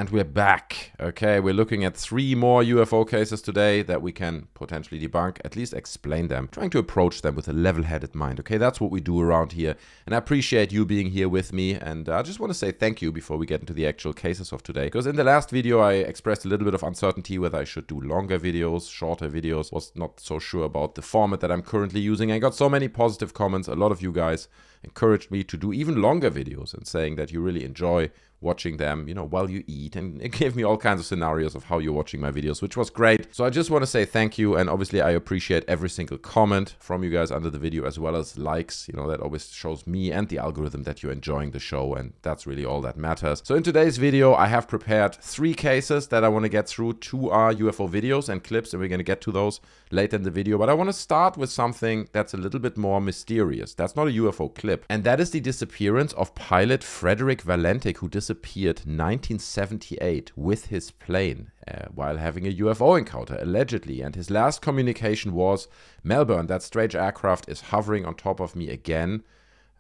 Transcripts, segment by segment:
And we're back. Okay, we're looking at 3 more UFO cases today that we can potentially debunk, at least explain them, trying to approach them with a level-headed mind. Okay, that's what we do around here. And I appreciate you being here with me. And I just want to say thank you before we get into the actual cases of today. Because in the last video, I expressed a little bit of uncertainty whether I should do longer videos, shorter videos. Was not so sure about the format that I'm currently using. I got so many positive comments. A lot of you guys encouraged me to do even longer videos and saying that you really enjoy watching them, you know, while you eat, and it gave me all kinds of scenarios of how you're watching my videos, which was great. So I just want to say thank you, and obviously I appreciate every single comment from you guys under the video, as well as likes. You know, that always shows me and the algorithm that you're enjoying the show, and that's really all that matters. So in today's video, I have prepared 3 cases that I want to get through. 2 are UFO videos and clips, and we're going to get to those later in the video. But I want to start with something that's a little bit more mysterious. That's not a UFO clip, and that is the disappearance of Pilot Fredrick Valentich, who disappeared 1978 with his plane while having a UFO encounter, allegedly. And his last communication was, "Melbourne, that strange aircraft is hovering on top of me again."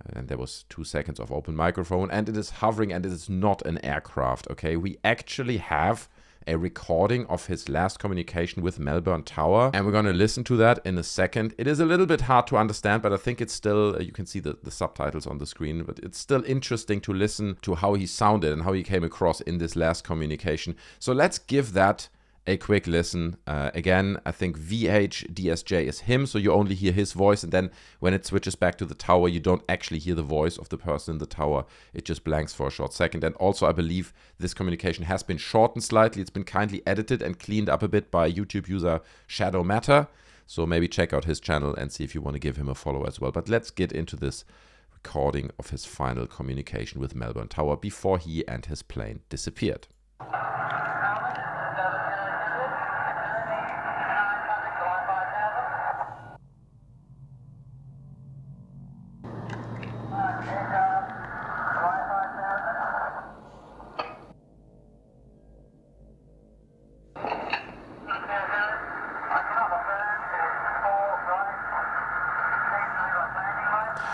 And there was 2 seconds of open microphone, and it is hovering, and it is not an aircraft. Okay, we actually have a recording of his last communication with Melbourne Tower, and we're going to listen to that in a second. It is a little bit hard to understand, but I think it's still, you can see the subtitles on the screen, but it's still interesting to listen to how he sounded and how he came across in this last communication. So let's give that a quick listen. Again, I think VHDSJ is him, so you only hear his voice, and then when it switches back to the tower, you don't actually hear the voice of the person in the tower. It just blanks for a short second. And also, I believe this communication has been shortened slightly. It's been kindly edited and cleaned up a bit by YouTube user Shadow Matter. So maybe check out his channel and see if you want to give him a follow as well. But let's get into this recording of his final communication with Melbourne Tower before he and his plane disappeared.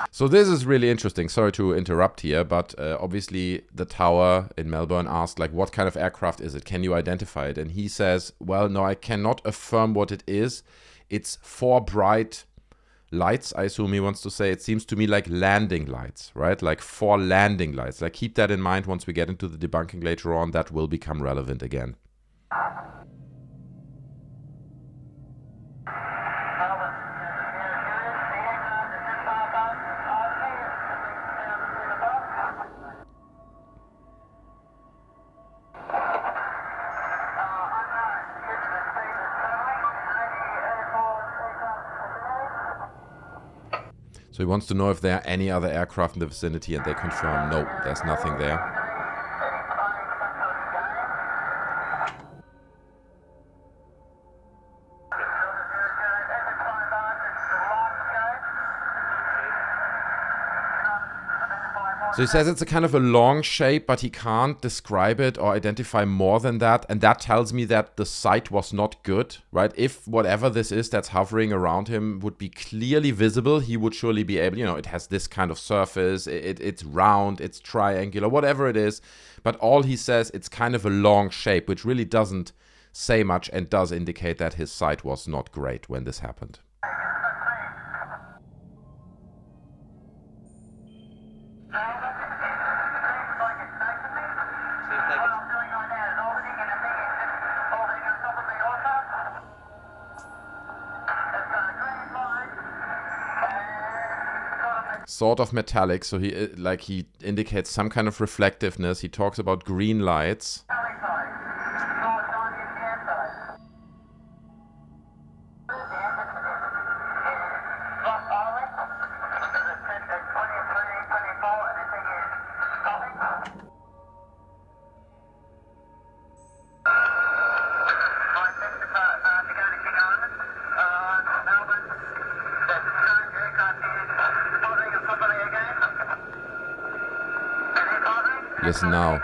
So this is really interesting. Sorry to interrupt here, but obviously the tower in Melbourne asked, like, what kind of aircraft is it? Can you identify it? And he says, well, no, I cannot affirm what it is. It's 4 bright lights, I assume he wants to say. It seems to me like landing lights, right? Like 4 landing lights. Like, keep that in mind once we get into the debunking later on. That will become relevant again. So he wants to know if there are any other aircraft in the vicinity, and they confirm, no, there's nothing there. So he says it's a kind of a long shape, but he can't describe it or identify more than that. And that tells me that the sight was not good, right? If whatever this is that's hovering around him would be clearly visible, he would surely be able, you know, it has this kind of surface, it's round, it's triangular, whatever it is. But all he says, it's kind of a long shape, which really doesn't say much and does indicate that his sight was not great when this happened. Sort of metallic, so he indicates some kind of reflectiveness. He talks about green lights. Listen now.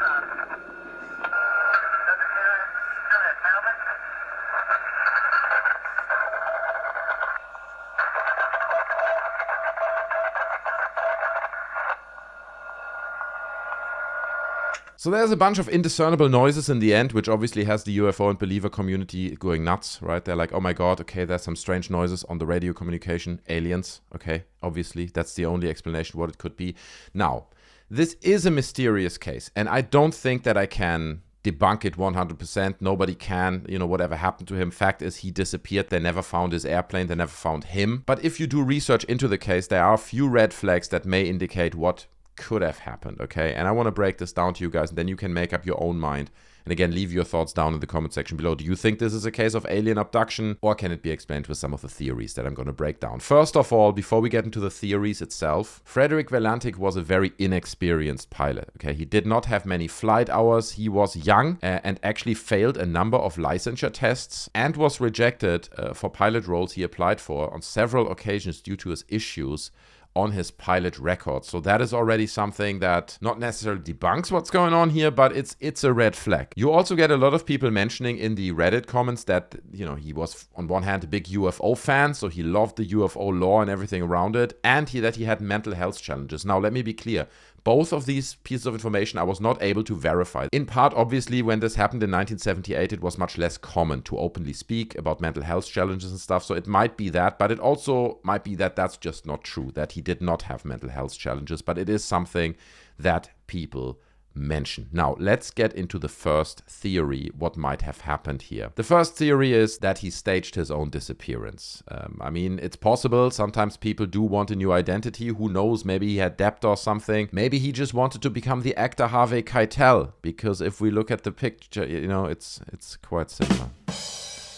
So there's a bunch of indiscernible noises in the end, which obviously has the UFO and believer community going nuts, right? They're like, oh my God, okay, there's some strange noises on the radio communication. Aliens, okay, obviously. That's the only explanation what it could be. Now, this is a mysterious case, and I don't think that I can debunk it 100%. Nobody can, whatever happened to him. Fact is, he disappeared. They never found his airplane. They never found him. But if you do research into the case, there are a few red flags that may indicate what could have happened, okay? And I want to break this down to you guys, and then you can make up your own mind. And again, leave your thoughts down in the comment section below. Do you think this is a case of alien abduction, or can it be explained with some of the theories that I'm going to break down? First of all, before we get into the theories itself, Fredrick Valentich was a very inexperienced pilot, okay? He did not have many flight hours. He was young and actually failed a number of licensure tests and was rejected for pilot roles he applied for on several occasions due to his issues on his pilot record. So that is already something that not necessarily debunks what's going on here, but it's a red flag. You also get a lot of people mentioning in the Reddit comments that, he was on one hand a big UFO fan, so he loved the UFO lore and everything around it, and that he had mental health challenges. Now, let me be clear. Both of these pieces of information I was not able to verify. In part, obviously, when this happened in 1978, it was much less common to openly speak about mental health challenges and stuff. So it might be that, but it also might be that that's just not true, that he did not have mental health challenges, but it is something that people mention. Now, let's get into the first theory, what might have happened here. The first theory is that he staged his own disappearance. I mean, it's possible. Sometimes people do want a new identity. Who knows? Maybe he had debt or something. Maybe he just wanted to become the actor Harvey Keitel, because if we look at the picture, it's quite similar.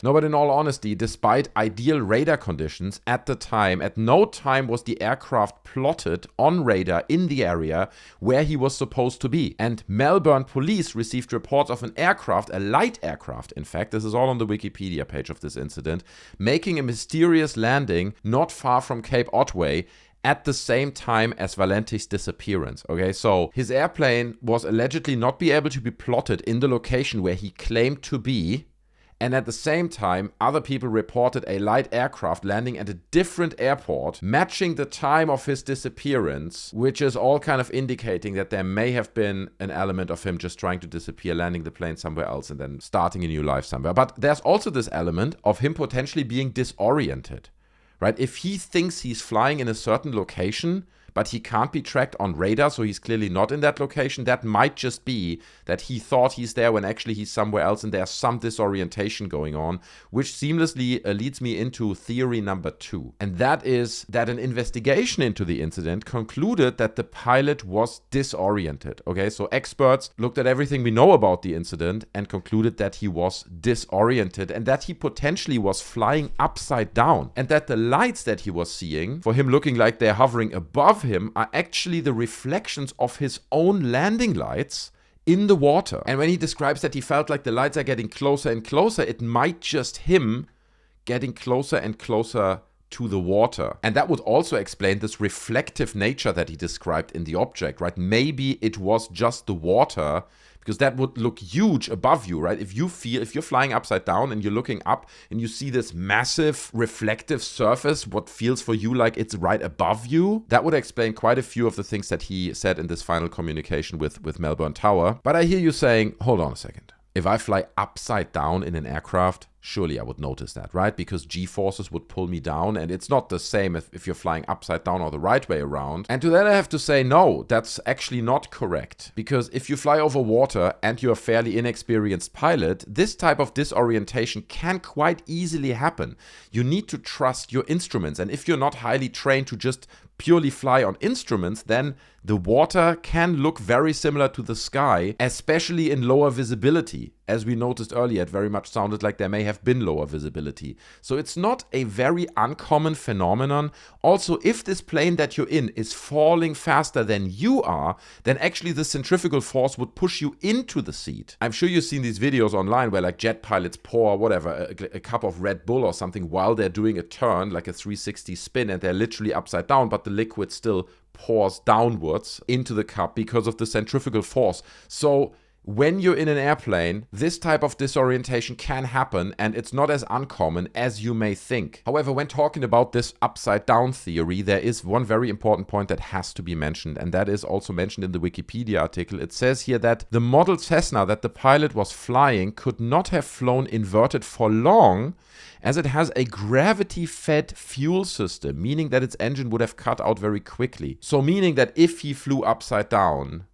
No, but in all honesty, despite ideal radar conditions at the time, at no time was the aircraft plotted on radar in the area where he was supposed to be. And Melbourne police received reports of an aircraft, a light aircraft, in fact, this is all on the Wikipedia page of this incident, making a mysterious landing not far from Cape Otway at the same time as Valentich's disappearance. Okay, so his airplane was allegedly not be able to be plotted in the location where he claimed to be. And at the same time, other people reported a light aircraft landing at a different airport, matching the time of his disappearance, which is all kind of indicating that there may have been an element of him just trying to disappear, landing the plane somewhere else, and then starting a new life somewhere. But there's also this element of him potentially being disoriented, right? If he thinks he's flying in a certain location, but he can't be tracked on radar, so he's clearly not in that location. That might just be that he thought he's there when actually he's somewhere else, and there's some disorientation going on, which seamlessly leads me into theory number 2. And that is that an investigation into the incident concluded that the pilot was disoriented. Okay, so experts looked at everything we know about the incident and concluded that he was disoriented and that he potentially was flying upside down, and that the lights that he was seeing, for him looking like they're hovering above him, are actually the reflections of his own landing lights in the water. And when he describes that he felt like the lights are getting closer and closer, it might just him getting closer and closer to the water. And that would also explain this reflective nature that he described in the object, right? Maybe it was just the water, because that would look huge above you, right? If you're flying upside down and you're looking up and you see this massive reflective surface, what feels for you like it's right above you, that would explain quite a few of the things that he said in this final communication with Melbourne Tower. But I hear you saying, hold on a second. If I fly upside down in an aircraft, surely I would notice that, right? Because G-forces would pull me down, and it's not the same if you're flying upside down or the right way around. And to that I have to say, no, that's actually not correct. Because if you fly over water and you're a fairly inexperienced pilot, this type of disorientation can quite easily happen. You need to trust your instruments. And if you're not highly trained to just purely fly on instruments, then the water can look very similar to the sky, especially in lower visibility. As we noticed earlier, it very much sounded like there may have been lower visibility. So it's not a very uncommon phenomenon. Also, if this plane that you're in is falling faster than you are, then actually the centrifugal force would push you into the seat. I'm sure you've seen these videos online where like jet pilots pour whatever, a cup of Red Bull or something while they're doing a turn, like a 360 spin, and they're literally upside down, but the liquid still pours downwards into the cup because of the centrifugal force. So when you're in an airplane, this type of disorientation can happen, and it's not as uncommon as you may think. However, when talking about this upside down theory, there is one very important point that has to be mentioned, and that is also mentioned in the Wikipedia article. It says here that the model Cessna that the pilot was flying could not have flown inverted for long, as it has a gravity-fed fuel system, meaning that its engine would have cut out very quickly. So meaning that if he flew upside down,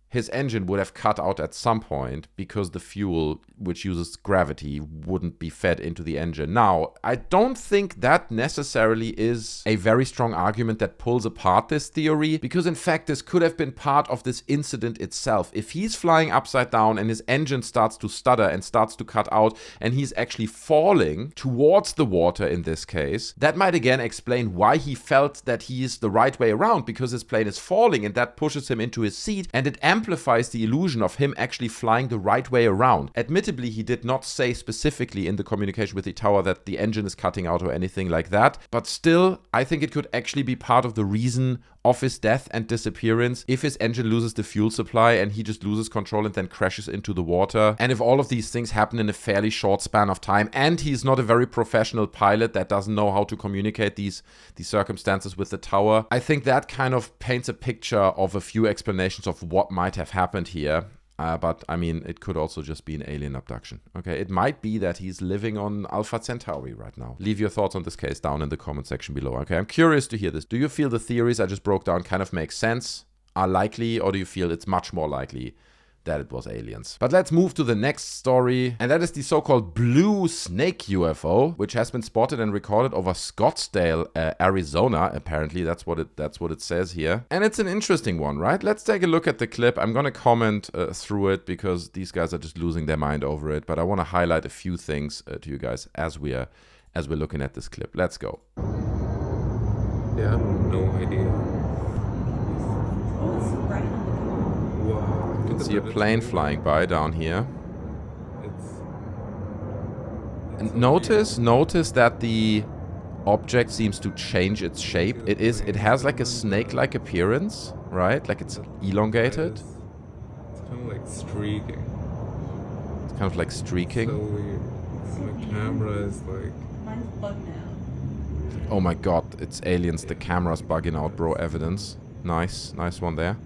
his engine would have cut out at some point because the fuel, which uses gravity, wouldn't be fed into the engine. Now, I don't think that necessarily is a very strong argument that pulls apart this theory, because in fact this could have been part of this incident itself. If he's flying upside down and his engine starts to stutter and starts to cut out and he's actually falling towards the water in this case, that might again explain why he felt that he is the right way around, because his plane is falling and that pushes him into his seat, and it amplifies the illusion of him actually flying the right way around. Admittedly, he did not say specifically in the communication with the tower that the engine is cutting out or anything like that, but still, I think it could actually be part of the reason of his death and disappearance if his engine loses the fuel supply and he just loses control and then crashes into the water. And if all of these things happen in a fairly short span of time, and he's not a very professional pilot that doesn't know how to communicate these circumstances with the tower, I think that kind of paints a picture of a few explanations of what might have happened here. But I mean, it could also just be an alien abduction. Okay, it might be that he's living on Alpha Centauri right now. Leave your thoughts on this case down in the comment section below. Okay, I'm curious to hear this. Do you feel the theories I just broke down kind of make sense, are likely, or do you feel it's much more likely that it was aliens? But let's move to the next story, and that is the so-called blue snake UFO, which has been spotted and recorded over Scottsdale, Arizona. Apparently, that's what it says here, and it's an interesting one, right? Let's take a look at the clip. I'm gonna comment through it because these guys are just losing their mind over it. But I want to highlight a few things to you guys as we're looking at this clip. Let's go. Yeah, I have no idea. Wow. You can see a plane flying by down here. And notice that the object seems to change its shape. It has like a snake-like appearance, right? Like it's elongated. It's kind of like streaking. It's kind of like streaking. So weird. And the camera is like... Mine's bugged out. Oh my god, it's aliens. The camera's bugging out, bro. Evidence. Nice one there.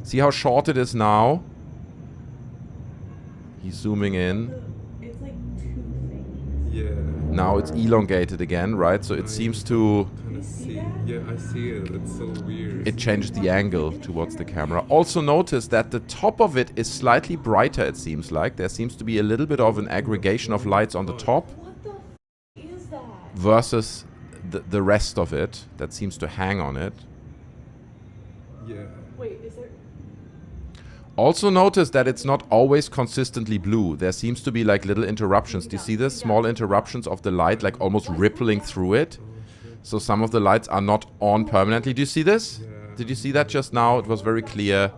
See how short it is now? He's zooming in. It's like two things. Yeah. Now it's elongated again, right? So it seems to... Kind of see. Yeah, I see it. It's so weird. It changed the angle towards the camera. Also notice that the top of it is slightly brighter, it seems like. There seems to be a little bit of an aggregation of lights on the top What the f is that? versus the rest of it that seems to hang on it. Yeah. Wait, is there... Also notice that it's not always consistently blue. There seems to be like little interruptions. Do you see this? Small interruptions of the light, like almost rippling through it. So some of the lights are not on permanently. Do you see this? Did you see that just now? It was very clear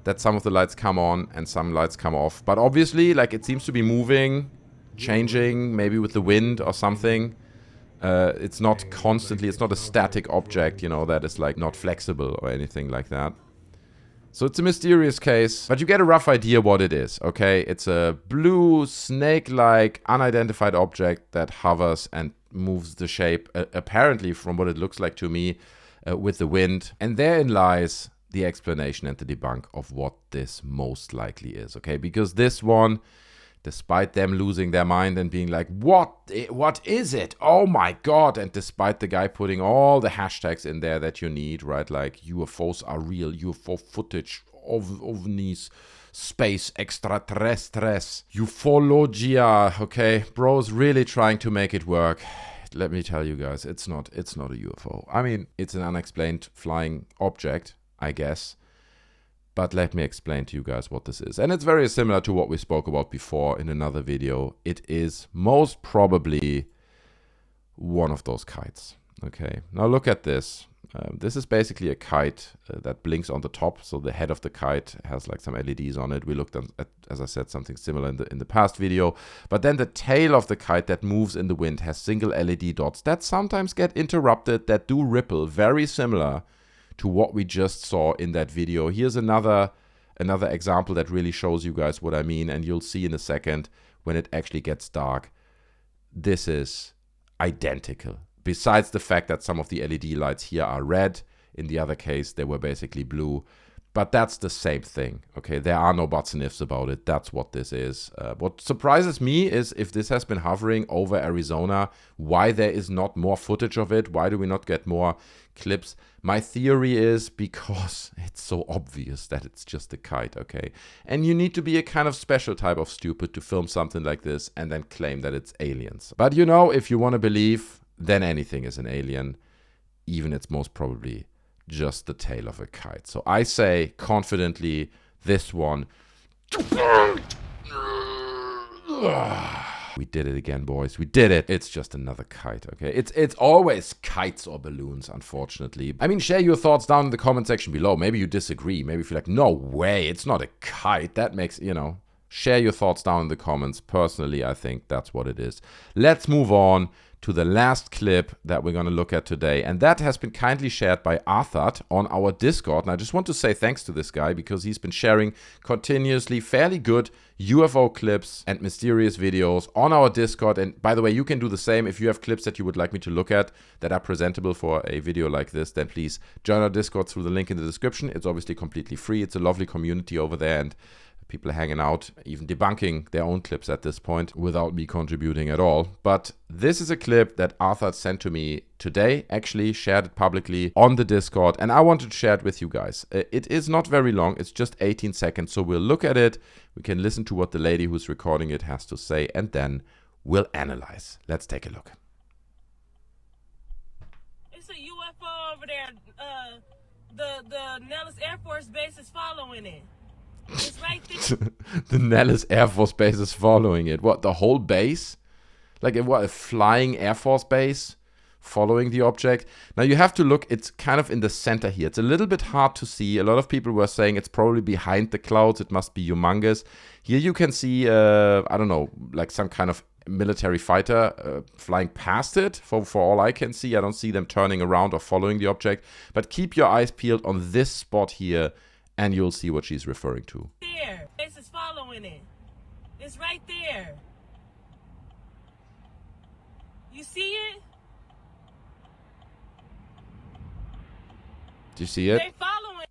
that some of the lights come on and some lights come off. But obviously, like it seems to be moving, changing, maybe with the wind or something. It's not constantly, it's not a static object, you know, that is like not flexible or anything like that. So it's a mysterious case, but you get a rough idea what it is, okay? It's a blue, snake-like, unidentified object that hovers and moves the shape, apparently from what it looks like to me, with the wind. And therein lies the explanation and the debunk of what this most likely is, okay? Because this one, despite them losing their mind and being like, what is it? Oh my god. And despite the guy putting all the hashtags in there that you need, right? Like UFOs are real, UFO footage, ovnis, space, extraterrestres, ufologia. Okay, bro's really trying to make it work. Let me tell you guys, it's not a UFO. I mean, it's an unexplained flying object, I guess. But let me explain to you guys what this is. And it's very similar to what we spoke about before in another video. It is most probably one of those kites. Okay, now look at this. This is basically a kite that blinks on the top. So the head of the kite has like some LEDs on it. We looked at, as I said, something similar in the past video. But then the tail of the kite that moves in the wind has single LED dots that sometimes get interrupted, that do ripple, very similar to what we just saw in that video. Here's another another example that really shows you guys what I mean, and you'll see in a second when it actually gets dark. This is identical. Besides the fact that some of the LED lights here are red, in the other case they were basically blue. But that's the same thing, okay? There are no buts and ifs about it. That's what this is. What surprises me is if this has been hovering over Arizona, why there is not more footage of it? Why do we not get more clips? My theory is because it's so obvious that it's just a kite, okay? And you need to be a kind of special type of stupid to film something like this and then claim that it's aliens. But you know, if you want to believe, then anything is an alien. Even it's most probably just the tail of a kite. So I say confidently, this one. We did it again, boys. We did it. It's just another kite, okay? It's always kites or balloons, unfortunately. I mean, share your thoughts down in the comment section below. Maybe you disagree. Maybe you feel like, no way, it's not a kite. That makes, you know, share your thoughts down in the comments. Personally, I think that's what it is. Let's move on to the last clip that we're going to look at today. And that has been kindly shared by Arthur on our Discord. And I just want to say thanks to this guy because he's been sharing continuously fairly good UFO clips and mysterious videos on our Discord. And by the way, you can do the same. If you have clips that you would like me to look at that are presentable for a video like this, then please join our Discord through the link in the description. It's obviously completely free. It's a lovely community over there, and people are hanging out, even debunking their own clips at this point without me contributing at all. But this is a clip that Arthur sent to me today, actually shared it publicly on the Discord, and I wanted to share it with you guys. It is not very long, it's just 18 seconds, so we'll look at it, we can listen to what the lady who's recording it has to say, and then we'll analyze. Let's take a look. It's a UFO over there. The Nellis Air Force Base is following it. It's right there. The Nellis Air Force Base is following it. What, the whole base? Like what, a flying Air Force base following the object? Now you have to look, it's kind of in the center here. It's a little bit hard to see. A lot of people were saying it's probably behind the clouds. It must be humongous. Here you can see, I don't know, like some kind of military fighter flying past it. For all I can see, I don't see them turning around or following the object. But keep your eyes peeled on this spot here, and you'll see what she's referring to. There, base is following it. It's right there. You see it? Do you see it? They following.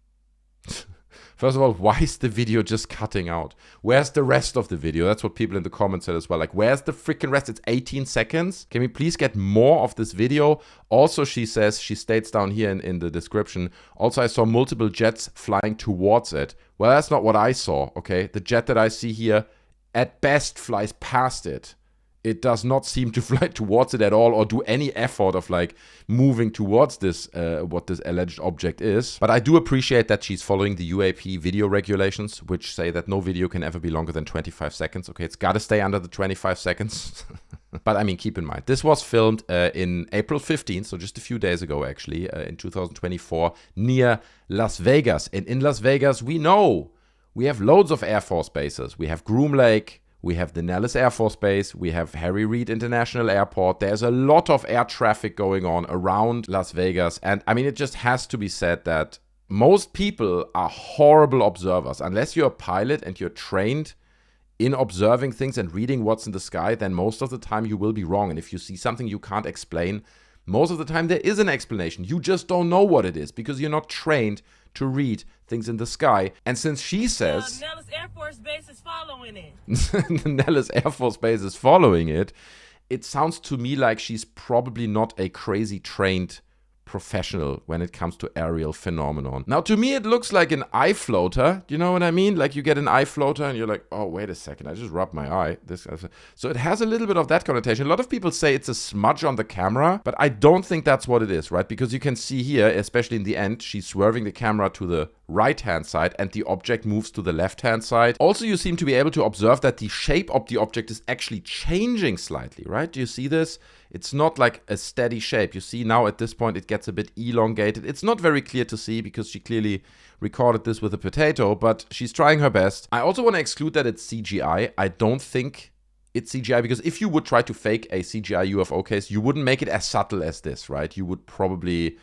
First of all, why is the video just cutting out? Where's the rest of the video? That's what people in the comments said as well. Like, where's the freaking rest? It's 18 seconds. Can we please get more of this video? Also, she says, she states down here in the description, also I saw multiple jets flying towards it. Well, that's not what I saw, okay? The jet that I see here, at best, flies past it. It does not seem to fly towards it at all or do any effort of like moving towards this, what this alleged object is. But I do appreciate that she's following the UAP video regulations, which say that no video can ever be longer than 25 seconds. Okay, it's got to stay under the 25 seconds. But I mean, keep in mind, this was filmed in April 15th, so just a few days ago actually, in 2024, near Las Vegas. And in Las Vegas, we know we have loads of Air Force bases. We have Groom Lake. We have the Nellis Air Force Base, we have Harry Reid International Airport. There's a lot of air traffic going on around Las Vegas. And I mean, it just has to be said that most people are horrible observers. Unless you're a pilot and you're trained in observing things and reading what's in the sky, then most of the time you will be wrong. And if you see something you can't explain, most of the time there is an explanation. You just don't know what it is because you're not trained to read things in the sky. And since she says Nellis Air Force Base is following it. the Nellis Air Force Base is following it, it sounds to me like she's probably not a crazy trained professional when it comes to aerial phenomenon. Now, to me, it looks like an eye floater. Do you know what I mean? Like you get an eye floater and you're like, oh, wait a second, I just rubbed my eye. So it has a little bit of that connotation. A lot of people say it's a smudge on the camera, but I don't think that's what it is, right? Because you can see here, especially in the end, she's swerving the camera to the right-hand side and the object moves to the left-hand side. Also, you seem to be able to observe that the shape of the object is actually changing slightly, right? Do you see this? It's not like a steady shape. You see now at this point it gets a bit elongated. It's not very clear to see because she clearly recorded this with a potato, but she's trying her best. I also want to exclude that it's CGI. I don't think it's CGI because if you would try to fake a CGI UFO case, you wouldn't make it as subtle as this, right? You would probably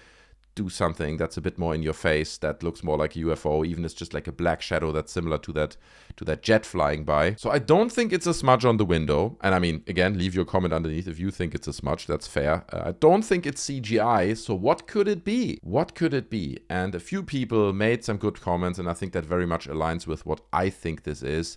do something that's a bit more in your face, that looks more like a UFO, even it's just like a black shadow that's similar to that jet flying by. So I don't think it's a smudge on the window. And I mean, again, leave your comment underneath if you think it's a smudge, that's fair. I don't think it's CGI, so what could it be? What could it be? And a few people made some good comments, and I think that very much aligns with what I think this is.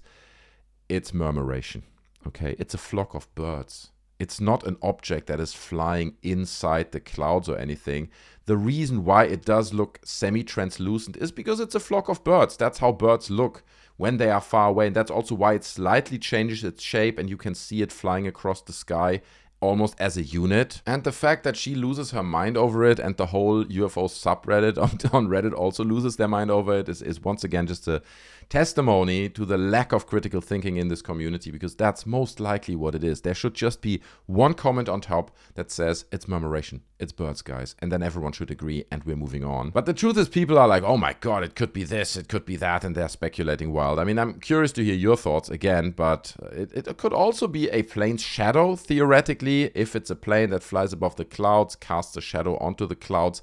It's murmuration, okay? It's a flock of birds. It's not an object that is flying inside the clouds or anything. The reason why it does look semi-translucent is because it's a flock of birds. That's how birds look when they are far away. And that's also why it slightly changes its shape and you can see it flying across the sky almost as a unit. And the fact that she loses her mind over it and the whole UFO subreddit on Reddit also loses their mind over it is once again just a testimony to the lack of critical thinking in this community, because that's most likely what it is. There should just be one comment on top that says it's murmuration, it's birds, guys, and then everyone should agree and we're moving on. But the truth is, people are like, oh my god, it could be this, it could be that, and they're speculating wild. I mean, I'm curious to hear your thoughts again, but it could also be a plane's shadow, theoretically, if it's a plane that flies above the clouds, casts a shadow onto the clouds.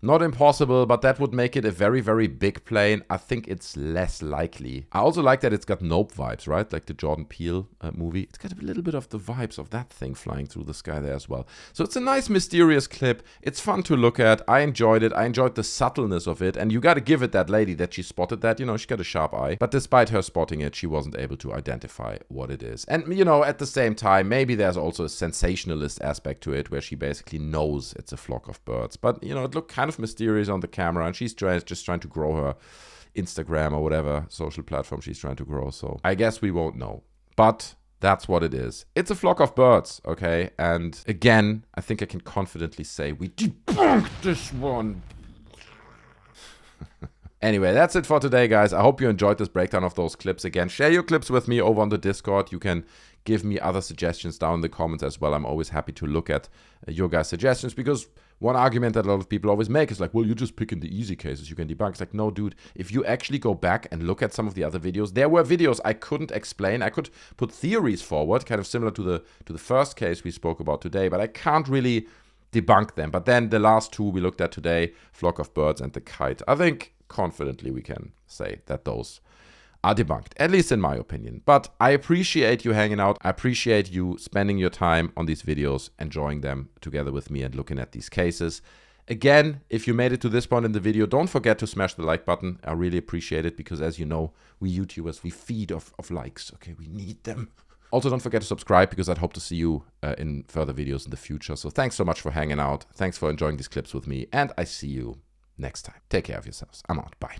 Not impossible, but that would make it a very, very big plane. I think it's less likely. I also like that it's got Nope vibes, right? Like the Jordan Peele movie. It's got a little bit of the vibes of that thing flying through the sky there as well. So it's a nice, mysterious clip. It's fun to look at. I enjoyed it. I enjoyed the subtleness of it. And you got to give it that lady that she spotted that. You know, she got a sharp eye. But despite her spotting it, she wasn't able to identify what it is. And, you know, at the same time, maybe there's also a sensationalist aspect to it where she basically knows it's a flock of birds. But, you know, it looked kind of mysterious on the camera, and she's just trying to grow her Instagram or whatever social platform she's trying to grow. So I guess we won't know, but that's what it is. It's a flock of birds, okay? And again, I think I can confidently say we debunked this one. Anyway, that's it for today, guys. I hope you enjoyed this breakdown of those clips. Again, share your clips with me over on the Discord. You can give me other suggestions down in the comments as well. I'm always happy to look at your guys' suggestions, because one argument that a lot of people always make is like, well, you're just picking the easy cases you can debunk. It's like, no, dude, if you actually go back and look at some of the other videos, there were videos I couldn't explain. I could put theories forward, kind of similar to the first case we spoke about today, but I can't really debunk them. But then the last two we looked at today, Flock of Birds and the Kite, I think confidently we can say that those are debunked, at least in my opinion. But I appreciate you hanging out. I appreciate you spending your time on these videos, enjoying them together with me and looking at these cases. Again, if you made it to this point in the video, don't forget to smash the like button. I really appreciate it, because as you know, we YouTubers, we feed off likes. Okay, we need them. Also, don't forget to subscribe, because I'd hope to see you in further videos in the future. So thanks so much for hanging out. Thanks for enjoying these clips with me, and I see you next time. Take care of yourselves. I'm out. Bye.